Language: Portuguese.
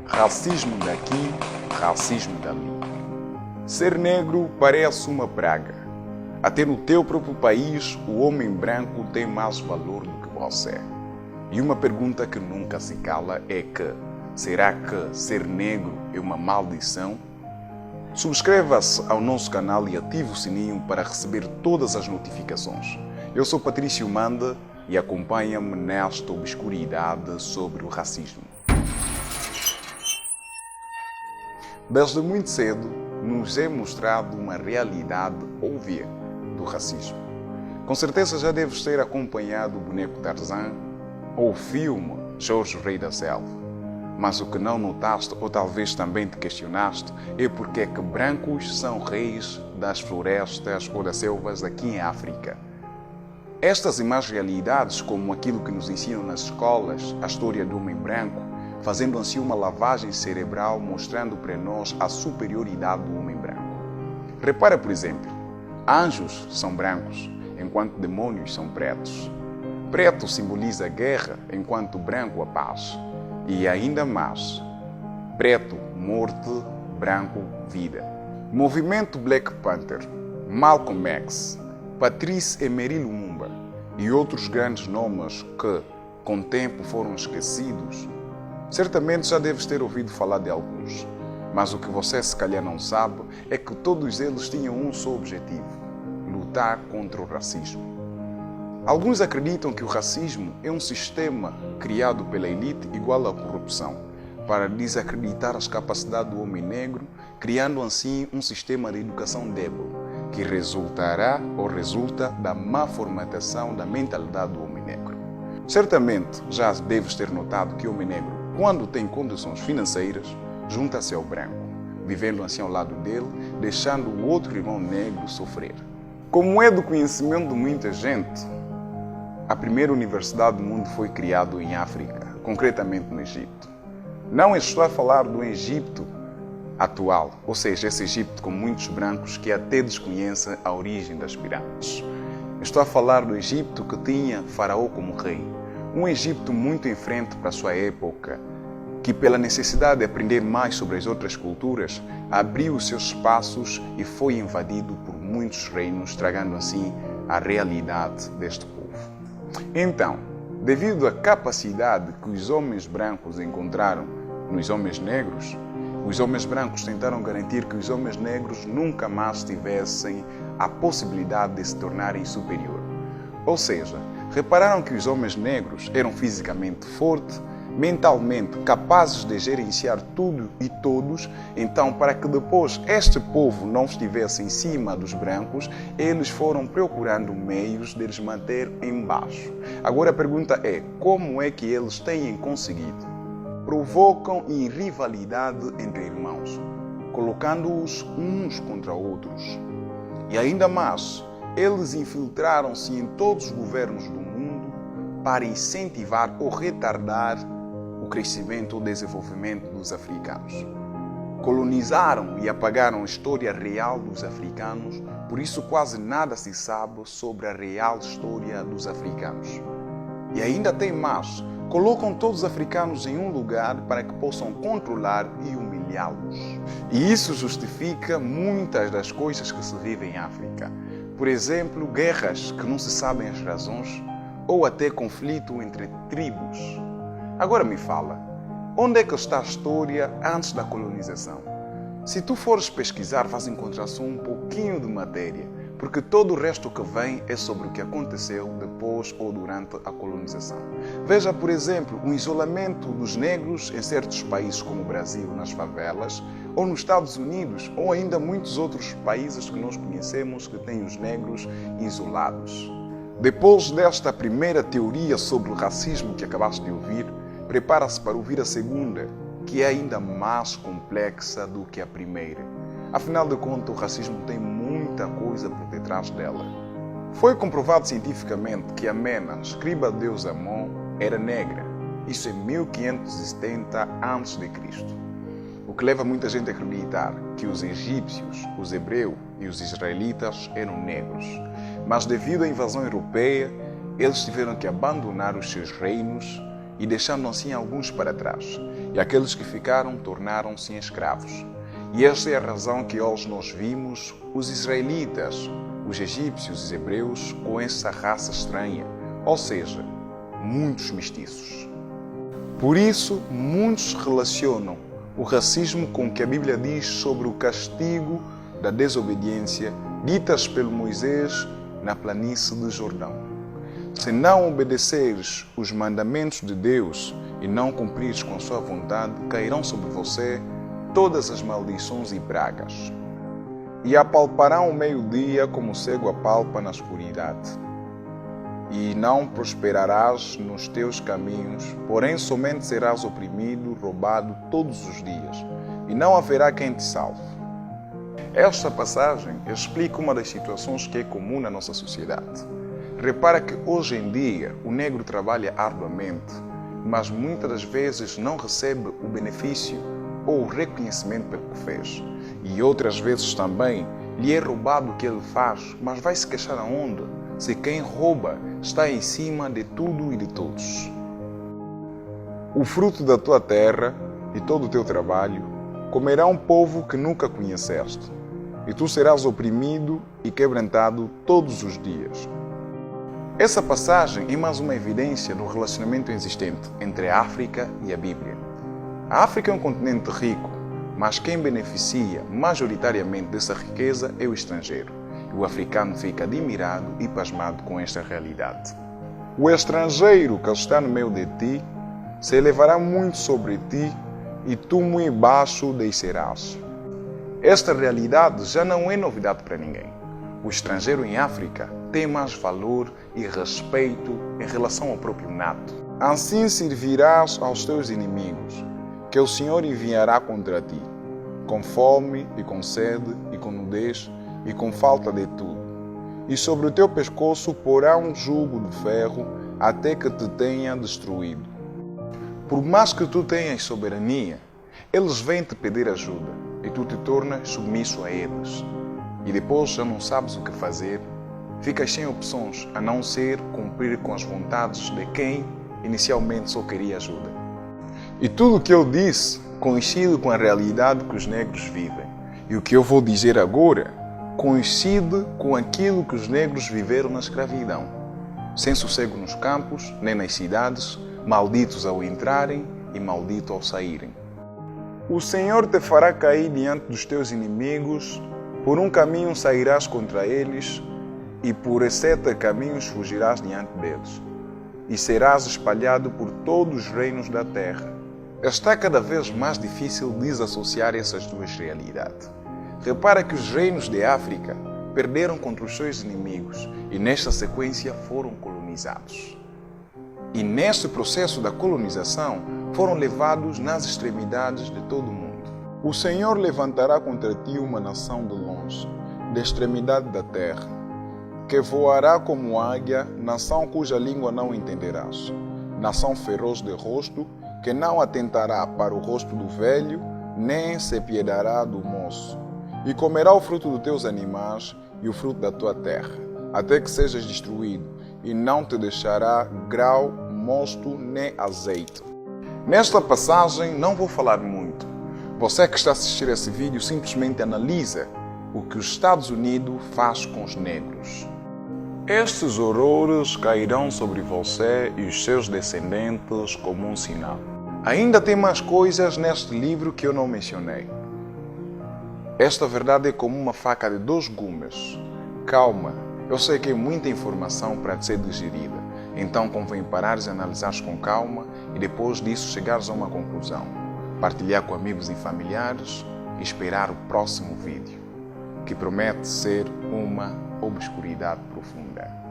Racismo daqui, racismo dali. Ser negro parece uma praga. Até no teu próprio país, o homem branco tem mais valor do que você. E uma pergunta que nunca se cala é que: será que ser negro é uma maldição? Subscreva-se ao nosso canal e ative o sininho para receber todas as notificações. Eu sou Patrício Manda e acompanha-me nesta obscuridade sobre o racismo. Desde muito cedo, nos é mostrado uma realidade óbvia do racismo. Com certeza já deves ter acompanhado o boneco Tarzan ou o filme Jorge, o Rei da Selva. Mas o que não notaste, ou talvez também te questionaste, é porque é que brancos são reis das florestas ou das selvas aqui em África. Estas e mais realidades, como aquilo que nos ensinam nas escolas, a história do homem branco, fazendo assim uma lavagem cerebral, mostrando para nós a superioridade do homem branco. Repara, por exemplo, anjos são brancos, enquanto demônios são pretos. Preto simboliza a guerra, enquanto branco a paz. E ainda mais, preto, morte, branco, vida. Movimento Black Panther, Malcolm X, Patrice Emery Lumumba e outros grandes nomes que, com o tempo, foram esquecidos. Certamente já deves ter ouvido falar de alguns, mas o que você se calhar não sabe é que todos eles tinham um só objetivo: lutar contra o racismo. Alguns acreditam que o racismo é um sistema criado pela elite igual à corrupção, para desacreditar as capacidades do homem negro, criando assim um sistema de educação débil, que resultará ou resulta da má formatação da mentalidade do homem negro. Certamente já deves ter notado que o homem negro, quando tem condições financeiras, junta-se ao branco, vivendo assim ao lado dele, deixando o outro irmão negro sofrer. Como é do conhecimento de muita gente, a primeira universidade do mundo foi criada em África, concretamente no Egito. Não estou a falar do Egito atual, ou seja, esse Egito com muitos brancos que até desconhecem a origem das pirâmides. Estou a falar do Egito que tinha Faraó como rei. Um Egito muito em frente para a sua época, que pela necessidade de aprender mais sobre as outras culturas, abriu os seus espaços e foi invadido por muitos reinos, estragando assim a realidade deste povo. Então, devido à capacidade que os homens brancos encontraram nos homens negros, os homens brancos tentaram garantir que os homens negros nunca mais tivessem a possibilidade de se tornarem superior. Ou seja, repararam que os homens negros eram fisicamente fortes, mentalmente capazes de gerenciar tudo e todos, então para que depois este povo não estivesse em cima dos brancos, eles foram procurando meios de eles manter embaixo. Agora a pergunta é, como é que eles têm conseguido? Provocam rivalidade entre irmãos, colocando-os uns contra outros. E ainda mais, eles infiltraram-se em todos os governos do mundo para incentivar ou retardar o crescimento ou desenvolvimento dos africanos. Colonizaram e apagaram a história real dos africanos, por isso quase nada se sabe sobre a real história dos africanos. E ainda tem mais, colocam todos os africanos em um lugar para que possam controlar e humilhá-los. E isso justifica muitas das coisas que se vivem em África. Por exemplo, guerras que não se sabem as razões, ou até conflito entre tribos. Agora me fala, onde é que está a história antes da colonização? Se tu fores pesquisar, vais encontrar só um pouquinho de matéria, porque todo o resto que vem é sobre o que aconteceu depois ou durante a colonização. Veja, por exemplo, o isolamento dos negros em certos países como o Brasil, nas favelas, ou nos Estados Unidos, ou ainda muitos outros países que nós conhecemos que têm os negros isolados. Depois desta primeira teoria sobre o racismo que acabaste de ouvir, prepara-se para ouvir a segunda, que é ainda mais complexa do que a primeira. Afinal de contas, o racismo tem muita coisa por detrás dela. Foi comprovado cientificamente que Amena, escriba de deus Amon, era negra. Isso em 1570 a.C. O que leva muita gente a acreditar que os egípcios, os hebreus e os israelitas eram negros. Mas devido à invasão europeia, eles tiveram que abandonar os seus reinos e deixando assim alguns para trás, e aqueles que ficaram tornaram-se escravos. E esta é a razão que hoje nós vimos os israelitas, os egípcios e os hebreus com essa raça estranha, ou seja, muitos mestiços. Por isso, muitos relacionam o racismo com o que a Bíblia diz sobre o castigo da desobediência ditas pelo Moisés na planície de Jordão. Se não obedeceres os mandamentos de Deus e não cumprires com sua vontade, cairão sobre você todas as maldições e pragas. E apalparão o meio-dia como o cego apalpa na escuridade. E não prosperarás nos teus caminhos, porém somente serás oprimido, roubado todos os dias, e não haverá quem te salve. Esta passagem explica uma das situações que é comum na nossa sociedade. Repara que hoje em dia o negro trabalha arduamente, mas muitas das vezes não recebe o benefício ou o reconhecimento pelo que fez. E outras vezes também lhe é roubado o que ele faz, mas vai se queixar aonde? Se quem rouba está em cima de tudo e de todos. O fruto da tua terra e todo o teu trabalho comerá um povo que nunca conheceste, e tu serás oprimido e quebrantado todos os dias. Essa passagem é mais uma evidência do relacionamento existente entre a África e a Bíblia. A África é um continente rico, mas quem beneficia majoritariamente dessa riqueza é o estrangeiro. E o africano fica admirado e pasmado com esta realidade. O estrangeiro que está no meio de ti se elevará muito sobre ti e tu muito baixo descerás. Esta realidade já não é novidade para ninguém. O estrangeiro em África tem mais valor e respeito em relação ao próprio nato. Assim servirás aos teus inimigos, que o Senhor enviará contra ti, com fome e com sede e com nudez e com falta de tudo. E sobre o teu pescoço porá um jugo de ferro até que te tenha destruído. Por mais que tu tenhas soberania, eles vêm te pedir ajuda e tu te tornas submisso a eles. E depois já não sabes o que fazer, ficas sem opções a não ser cumprir com as vontades de quem inicialmente só queria ajuda. E tudo o que eu disse coincide com a realidade que os negros vivem. E o que eu vou dizer agora coincide com aquilo que os negros viveram na escravidão. Sem sossego nos campos, nem nas cidades, malditos ao entrarem e malditos ao saírem. O Senhor te fará cair diante dos teus inimigos, por um caminho sairás contra eles, e por 7 caminhos fugirás diante deles, e serás espalhado por todos os reinos da terra. Está cada vez mais difícil desassociar essas duas realidades. Repara que os reinos de África perderam contra os seus inimigos e nesta sequência foram colonizados. E neste processo da colonização foram levados nas extremidades de todo o mundo. O Senhor levantará contra ti uma nação de longe, da extremidade da terra, que voará como águia, nação cuja língua não entenderás, nação feroz de rosto, que não atentará para o rosto do velho, nem se piedará do moço. E comerá o fruto dos teus animais e o fruto da tua terra, até que sejas destruído, e não te deixará grão, mosto, nem azeite. Nesta passagem não vou falar muito. Você que está a assistir esse vídeo simplesmente analisa o que os Estados Unidos faz com os negros. Estes horrores cairão sobre você e os seus descendentes como um sinal. Ainda tem mais coisas neste livro que eu não mencionei. Esta verdade é como uma faca de 2 gumes. Calma, eu sei que é muita informação para ser digerida, então convém parares e analisares com calma e depois disso chegares a uma conclusão. Partilhar com amigos e familiares e esperar o próximo vídeo, que promete ser uma obscuridade profunda.